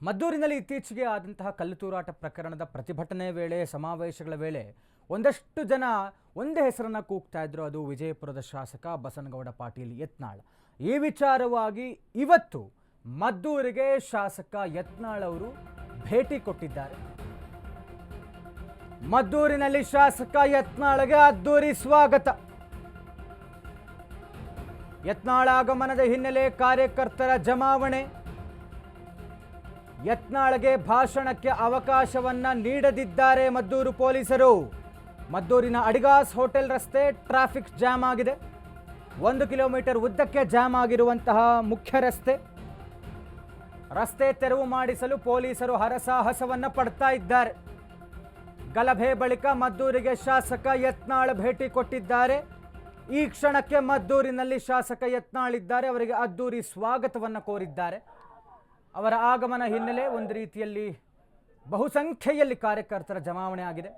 ಮದ್ದೂರಿನಲ್ಲಿ ಇತ್ತೀಚೆಗೆ ಆದಂತಹ ಕಲ್ಲುತೂರಾಟ ಪ್ರಕರಣದ ಪ್ರತಿಭಟನೆ ವೇಳೆ ಸಮಾವೇಶಗಳ ವೇಳೆ ಒಂದಷ್ಟು ಜನ ಒಂದೇ ಹೆಸರನ್ನ ಕೂಗ್ತಾ ಇದ್ರು. ಅದು ವಿಜಯಪುರದ ಶಾಸಕ ಬಸನಗೌಡ ಪಾಟೀಲ್ ಯತ್ನಾಳ್. ಈ ವಿಚಾರವಾಗಿ ಇವತ್ತು ಮದ್ದೂರಿಗೆ ಶಾಸಕ ಯತ್ನಾಳ್ ಅವರು ಭೇಟಿ ಕೊಟ್ಟಿದ್ದಾರೆ. ಮದ್ದೂರಿನಲ್ಲಿ ಶಾಸಕ ಯತ್ನಾಳ್ಗೆ ಅದ್ದೂರಿ ಸ್ವಾಗತ. ಯತ್ನಾಳ್ ಆಗಮನದ ಹಿನ್ನೆಲೆ ಕಾರ್ಯಕರ್ತರ ಜಮಾವಣೆ. ಯತ್ನಾಳ್ಗೆ ಭಾಷಣಕ್ಕೆ ಅವಕಾಶವನ್ನ ನೀಡದಿದ್ದಾರೆ ಮದ್ದೂರು ಪೊಲೀಸರು. ಮದ್ದೂರಿನ ಅಡಿಗಾಸ್ ಹೋಟೆಲ್ ರಸ್ತೆ ಟ್ರಾಫಿಕ್ ಜಾಮ್ ಆಗಿದೆ. 1 ಕಿಲೋಮೀಟರ್ ಉದ್ದಕ್ಕೆ ಜಾಮ್ ಆಗಿರುವಂತಹ ಮುಖ್ಯ ರಸ್ತೆ ತೆರವು ಮಾಡಿಸಲು ಪೊಲೀಸರು ಹರಸಾಹಸವನ್ನ ಪಡ್ತಾ ಇದ್ದಾರೆ. ಗಲಭೆ ಬಳಿಕ ಮದ್ದೂರಿಗೆ ಶಾಸಕ ಯತ್ನಾಳ್ ಭೇಟಿ ಕೊಟ್ಟಿದ್ದಾರೆ. ಈ ಕ್ಷಣಕ್ಕೆ ಮದ್ದೂರಿನಲ್ಲಿ ಶಾಸಕ ಯತ್ನಾಳ್ ಇದ್ದಾರೆ. ಅವರಿಗೆ ಅದ್ದೂರಿ ಸ್ವಾಗತವನ್ನ ಕೋರಿದ್ದಾರೆ. ಅವರ ಆಗಮನ ಹಿನ್ನೆಲೆ ಒಂದು ರೀತಿಯಲ್ಲಿ ಬಹುಸಂಖ್ಯೆಯಲ್ಲಿ ಕಾರ್ಯಕರ್ತರ ಜಮಾವಣೆ ಆಗಿದೆ.